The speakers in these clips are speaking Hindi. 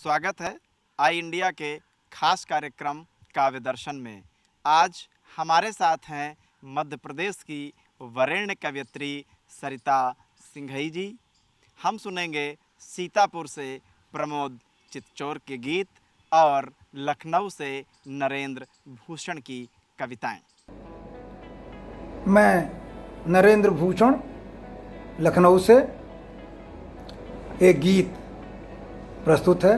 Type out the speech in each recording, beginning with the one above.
स्वागत है आई इंडिया के खास कार्यक्रम काव्य दर्शन में। आज हमारे साथ हैं मध्य प्रदेश की वरेण्य कवयित्री सरिता सिंघई जी। हम सुनेंगे सीतापुर से प्रमोद चितचोर के गीत और लखनऊ से नरेंद्र भूषण की कविताएं। मैं नरेंद्र भूषण लखनऊ से एक गीत प्रस्तुत है।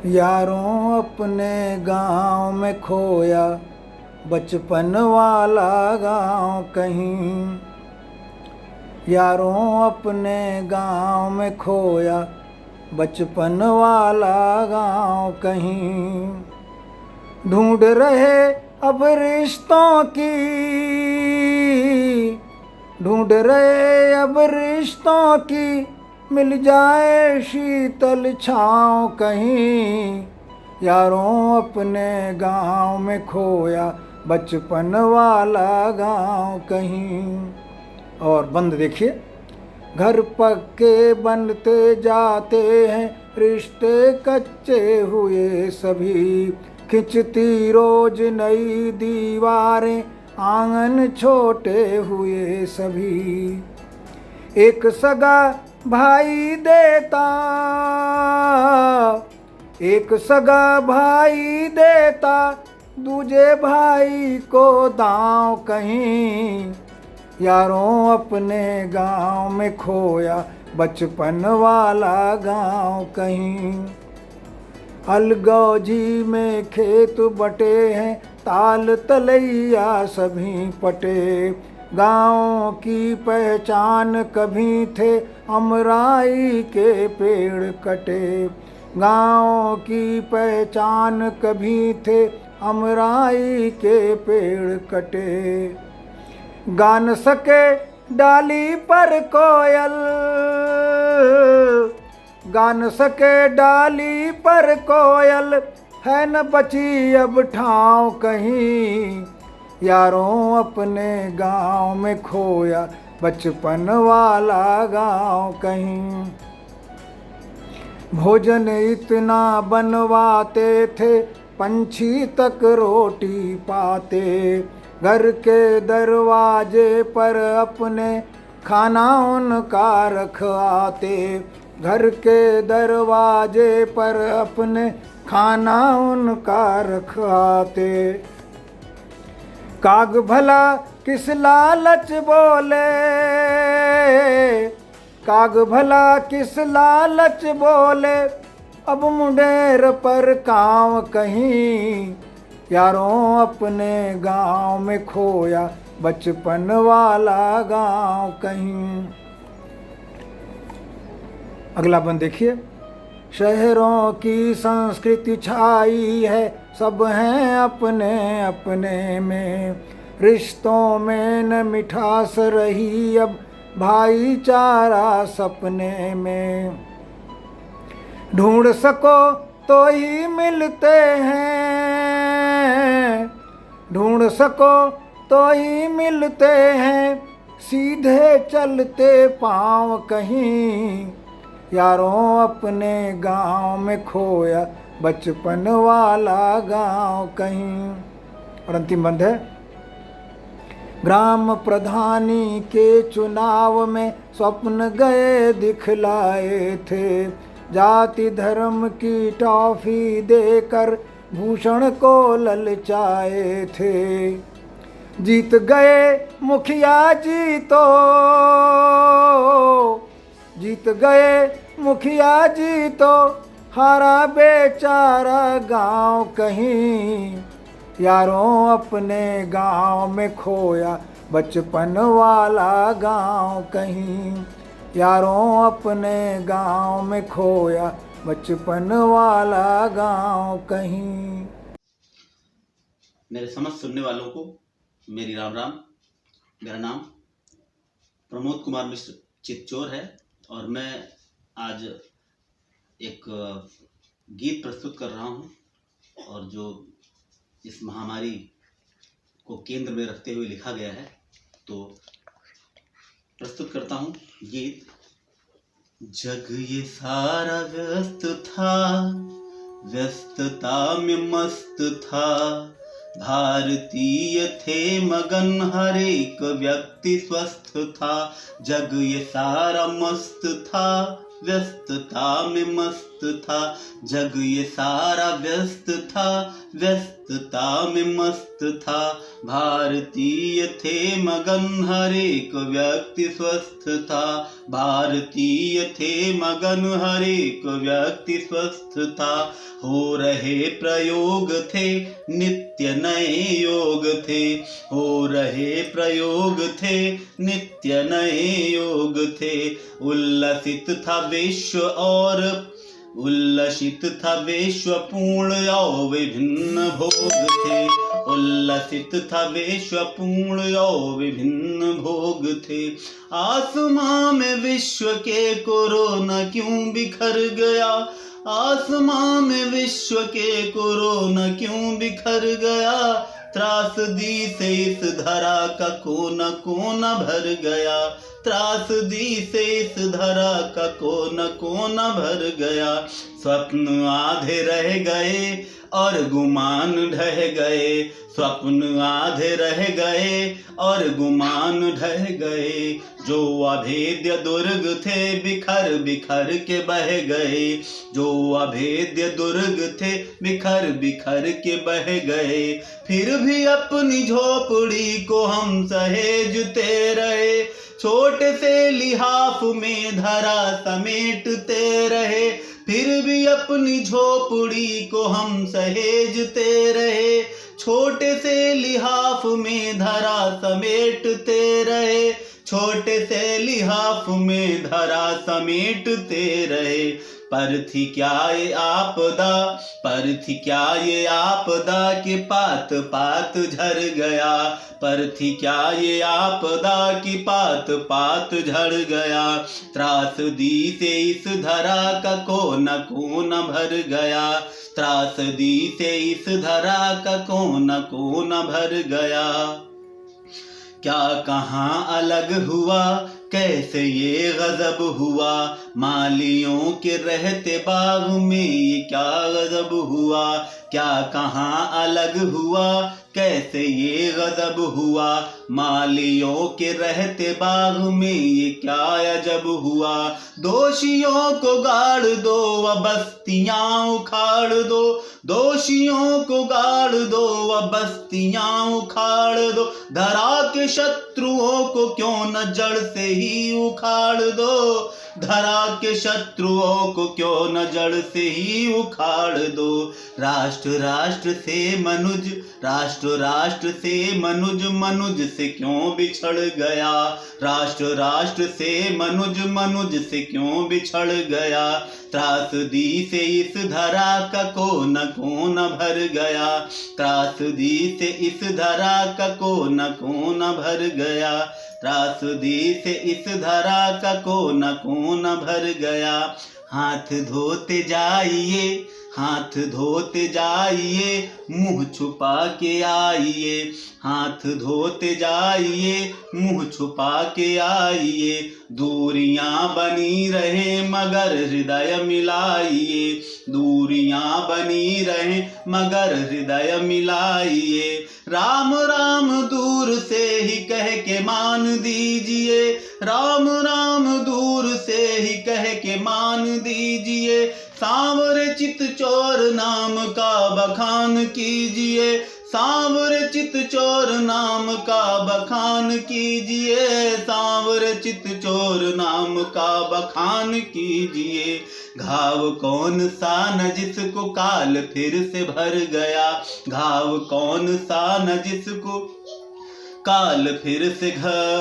यारों अपने गांव में खोया बचपन वाला गांव कहीं, यारों अपने गांव में खोया बचपन वाला गांव कहीं, ढूंढ रहे अब रिश्तों की, ढूंढ रहे अब रिश्तों की, मिल जाए शीतल छाँव कहीं, यारों अपने गांव में खोया बचपन वाला गांव कहीं। और बंद देखिए, घर पक्के बनते जाते हैं, रिश्ते कच्चे हुए सभी, खिंचती रोज नई दीवारें, आंगन छोटे हुए सभी। एक सगा भाई देता, एक सगा भाई देता, दूजे भाई को दांव कहीं, यारों अपने गांव में खोया बचपन वाला गांव कहीं। अलगौजी में खेत बटे हैं, ताल तलैया सभी पटे, गाँव की पहचान कभी थे, अमराई के पेड़ कटे, गाँव की पहचान कभी थे, अमराई के पेड़ कटे। गा न सके डाली पर कोयल, गा न सके डाली पर कोयल, है न बची अब ठाव कहीं, यारों अपने गांव में खोया बचपन वाला गांव कहीं। भोजन इतना बनवाते थे, पंछी तक रोटी पाते, घर के दरवाजे पर अपने खाना उनका रख आते, घर के दरवाजे पर अपने खाना उनका रख आते। काग भला किस लालच बोले, काग भला किस लालच बोले, अब मुंडेर पर कांव कहीं, यारों अपने गांव में खोया बचपन वाला गांव कहीं। अगला बंद देखिए। शहरों की संस्कृति छाई है, सब हैं अपने अपने में, रिश्तों में न मिठास रही अब, भाईचारा सपने में। ढूंढ सको तो ही मिलते हैं, ढूंढ सको तो ही मिलते हैं, सीधे चलते पाँव कहीं, यारों अपने गांव में खोया बचपन वाला गांव कहीं। और अंतिम बंद है। ग्राम प्रधानी के चुनाव में स्वप्न गए दिखलाए थे, जाति धर्म की टॉफी देकर भूषण को ललचाए थे, जीत गए मुखिया जी तो, जीत गए मुखिया जी तो, हारा बेचारा गांव कहीं, यारों अपने गांव में खोया बचपन वाला गांव कहीं, यारों अपने गांव में खोया बचपन वाला गांव कहीं। मेरे समस्त सुनने वालों को मेरी राम राम। मेरा नाम प्रमोद कुमार मिश्र चितचोर है और मैं आज एक गीत प्रस्तुत कर रहा हूँ, और जो इस महामारी को केंद्र में रखते हुए लिखा गया है। तो प्रस्तुत करता हूँ गीत जग ये सारा व्यस्त था, व्यस्तता में मस्त था, भारतीय थे मगन, हर एक व्यक्ति स्वस्थ था। जग ये सारा मस्त था, व्यस्तता में मस्त था, जग ये सारा व्यस्त था, व्यस्तता में मस्त था, भारतीय थे मगन, हर एक व्यक्ति स्वस्थ था, भारतीय थे मगन, हर एक व्यक्ति स्वस्थ था। हो रहे प्रयोग थे, नित्य नए योग थे, हो रहे प्रयोग थे, नित्य नए योग थे। उल्लसित था विश्व और उल्लसित था विश्व, पूर्ण और विभिन्न भोग थे, उल्लसित था विश्व, पूर्ण और विभिन्न भोग थे। आसमां में विश्व के कोरोना क्यों बिखर गया, आसमां में विश्व के कोरोना क्यों बिखर गया, त्रासदी से इस धरा का कोना कोना भर गया, त्रासदी से इस धरा का कोना कोना भर गया। स्वप्न आधे रह गए और गुमान ढह गए, स्वप्न आधे रह गए और गुमान ढह गए। जो अभेद्य दुर्ग थे बिखर बिखर के बह गए, जो अभेद्य दुर्ग थे बिखर बिखर के बह गए। फिर भी अपनी झोपड़ी को हम सहेजते रहे, छोटे से लिहाफ में धरा समेटते रहे, फिर भी अपनी झोपड़ी को हम सहेजते रहे, छोटे से लिहाफ में धरा समेटते रहे, छोटे से लिहाफ में धरा समेटते रहे। पर थी क्या ये आपदा, पर थी क्या ये आपदा कि पात पात झड़ गया, पर थी क्या ये आपदा कि पात पात झड़ गया। त्रासदी से इस धरा का कोना कोना भर गया, त्रासदी से इस धरा का कोना कोना भर गया। क्या कहाँ अलग हुआ, कैसे ये गजब हुआ, मालियों के रहते बाग में ये क्या गजब हुआ। क्या कहाँ अलग हुआ, कैसे ये गजब हुआ, मालियों के रहते बाग में ये क्या अजब हुआ। दोषियों को गाड़ दो व बस्तियां उखाड़ दो, दोषियों को गाड़ दो व बस्तियां उखाड़ दो, धरा के शत्रुओं को क्यों न जड़ से ही उखाड़ दो, धरा के शत्रुओं को क्यों न जड़ से ही उखाड़ दो। राष्ट्र राष्ट्र से मनुज, राष्ट्र राष्ट्र से मनुज, मनुज से क्यों बिछड़ गया, राष्ट्र राष्ट्र से मनुज, मनुज से क्यों बिछड़ गया। त्रासदी से इस धरा का कोना कोना भर गया, त्रासदी से इस धरा का कोना कोना भर गया, त्रासदी से इस धरा का कोना कोना भर गया। हाथ धोते जाइए, हाथ धोते जाइए, मुंह छुपा के आइए, हाथ धोते जाइए, मुंह छुपा के आइए। दूरियां बनी रहे मगर हृदय मिलाइए, दूरियां बनी रहे मगर हृदय मिलाइए। राम राम दूर से ही कह के मान दीजिए, राम राम दूर से ही कह के मान दीजिए। सांवरे चितचोर नाम का बखान कीजिए, सांवरे चितचोर नाम का बखान कीजिए, सांवरे चितचोर नाम का बखान कीजिए। घाव कौन सा न जिसको काल फिर से भर गया, घाव कौन सा न जिसको काल फिर से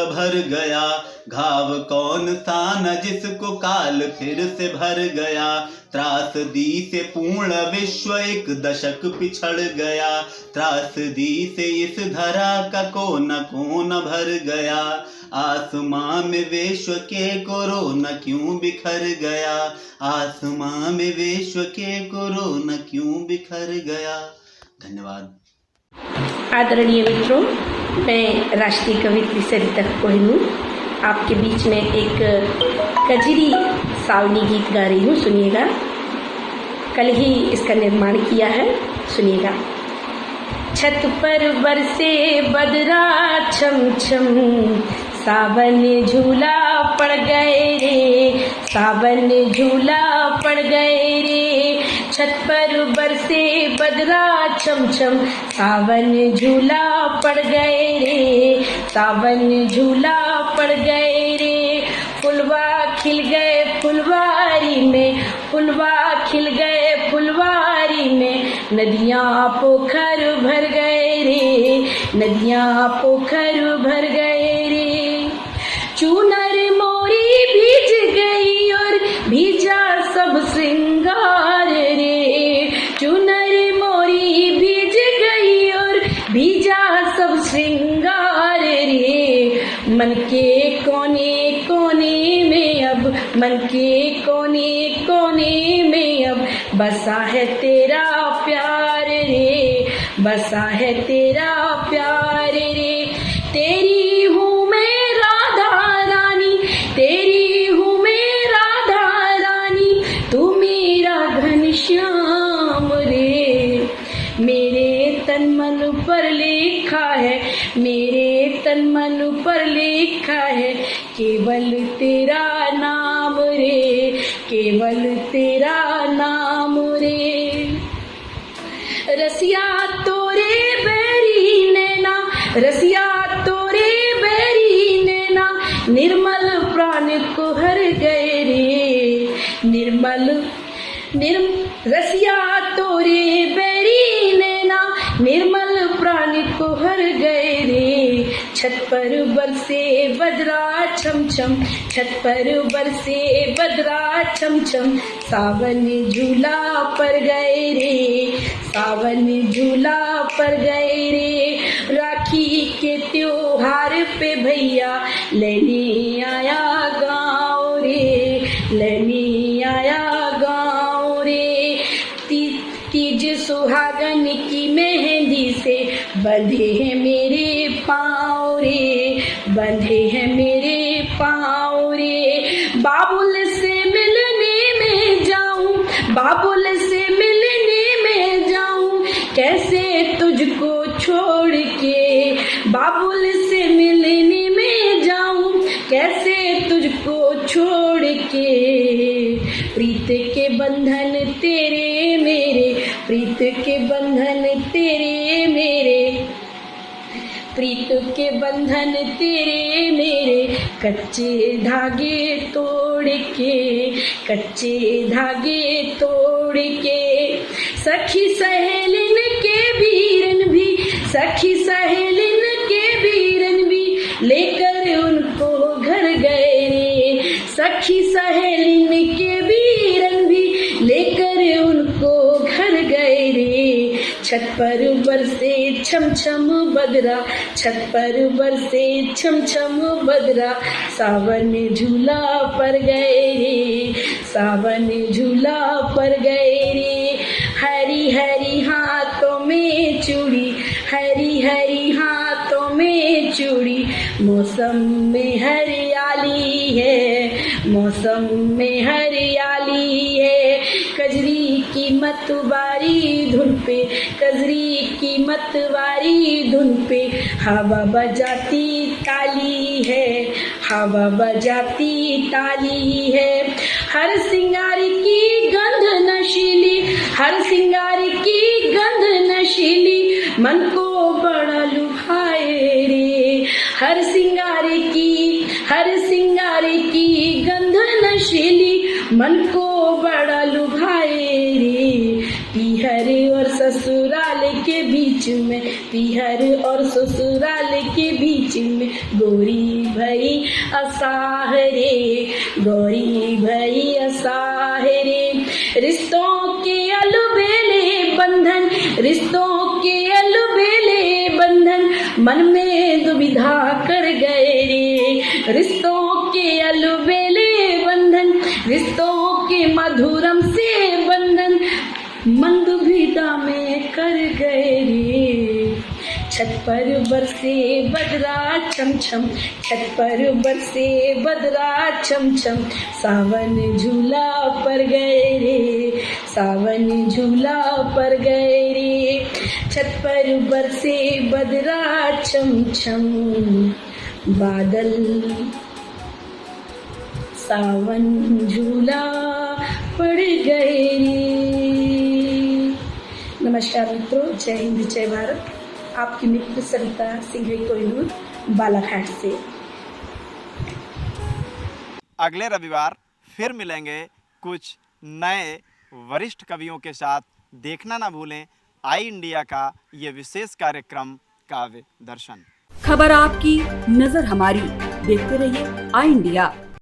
भर गया, घाव कौन सा न जिसको काल फिर से भर गया। त्रासदी से पूर्ण विश्व एक दशक पिछड़ गया, त्रासदी से इस धरा का कोना कोना भर गया। आसमां में विश्व के कोरोना क्यों बिखर गया, आसमां में विश्व के कोरोना क्यों बिखर गया। धन्यवाद। आदरणीय मित्रों, मैं राष्ट्रीय कवियत्री सरिता कोहिनूर आपके बीच में एक कजरी सावनी गीत गा रही हूँ, सुनिएगा। कल ही इसका निर्माण किया है, सुनिएगा। छत पर बरसे बदरा छम छम, सावन झूला पड़ गए रे, सावन झूला पड़ गए रे। छत पर बरसे बदरा छम छम, सावन झूला पड़ गए रे, सावन झूला पड़ गए रे। फुलवा खिल गए फुलवारी में, फुलवा खिल गए फुलवारी में, नदियाँ पोखर भर गए रे, नदियाँ पोखर भर गए रे। चूनर मोरी भीज गई और भीजा सब श्रृंगार रे, चूनर मोरी भीज गई और भीजा सब श्रृंगार रे। मन के कोने कोने में अब, मन के कोने कोने में अब बसा है तेरा प्यार रे, बसा है तेरा प्यार रे। तेरी हूँ मैं राधा रानी, तेरी हूँ मैं राधा रानी, तू मेरा घनश्याम रे। मेरे तन मन पर लिखा है, मेरे तन मन पर लिखा है, केवल तेरा नाम रे, केवल तेरा नाम रे। रसिया तोरे बैरी नैना, रसिया तोरे बैरी नैना, निर्मल प्राण को हर गए रे, निर्मल रसिया तोरे बैरी नैना, निर्मल प्राण को हर गए रे। छत पर बरसे बदरा छम छम, छत पर बरसे बदरा छम छम, सावन झूला पर गए रे, सावन झूला पर गए रे। राखी के त्योहार पे भैया लेने आया गाँव रे, लेने आया गाँव रे। तीज सुहागन की मेहंदी से बंधे हैं मेरे पाँव रे, बंधे हैं मेरे पाँव रे। बाबुल से मिलने में जाऊं, बाबुल से मिलने में जाऊं, कैसे तुझको छोड़ के, बाबुल से मिलने में जाऊं, कैसे तुझको छोड़ के। प्रीत के बंधन तेरे मेरे, प्रीत के बंधन तेरे मेरे, प्रीत के बंधन तेरे मेरे, कच्चे धागे तोड़ के, कच्चे धागे तोड़ के। सखी सहेलिन के बीरन भी, सखी सहेलिन के बीरन भी, लेकर उनको घर गए रे। सखी सहेलिन के बीरन भी, लेकर उनको घर गए रे। छत पर बरसे छम छम बदरा, छत पर बरसे छम छम बदरा, सावन झूला पर गए रे, सावन झूला पर गए रे। हरी हरी हाथों में चूड़ी, हरी हरी हाथों में चूड़ी, मौसम में हरियाली है, मौसम में हरियाली है। कजरी की मतवारी धुन पे, कजरी की मतवारी धुन पे, हवा बजाती ताली है, हवा बजाती ताली है। हर सिंगारी की गंध नशीली, हर सिंगारी की गंध नशीली, मन को बड़ा लुभाए रे। हर सिंगारी की, हर सिंगारी की गंध नशीली, मन को बड़ा लुभाए रे। पीहर और ससुराल के बीच में, पीहर और ससुराल के बीच में, गोरी भई असाह रे, गोरी भई असाह रे। रिश्तों के अलबेले बंधन, रिश्तों के अलबेले बंधन, मन में दुविधा कर गए रे। रिश्तों के अलबेले बंधन, रिश्तों के मधुरम से बंधन, मन दुविधा में कर गए रे। छत पर बरसे बदरा छम छम, छत पर बरसे बदरा छम छम, सावन झूला पर गए रे, सावन झूला पर गए रे, छत पर बरसे बदरा छम छम, बादल सावन झूला पड़ गए रे। नमस्कार मित्रों, जय हिंद जय भारत। आपकी मित्र सरिता सिंघई कोहिनूर, बालाघाट से। अगले रविवार फिर मिलेंगे कुछ नए वरिष्ठ कवियों के साथ। देखना ना भूलें आई इंडिया का ये विशेष कार्यक्रम काव्य दर्शन। खबर आपकी, नजर हमारी। देखते रहिए आई इंडिया।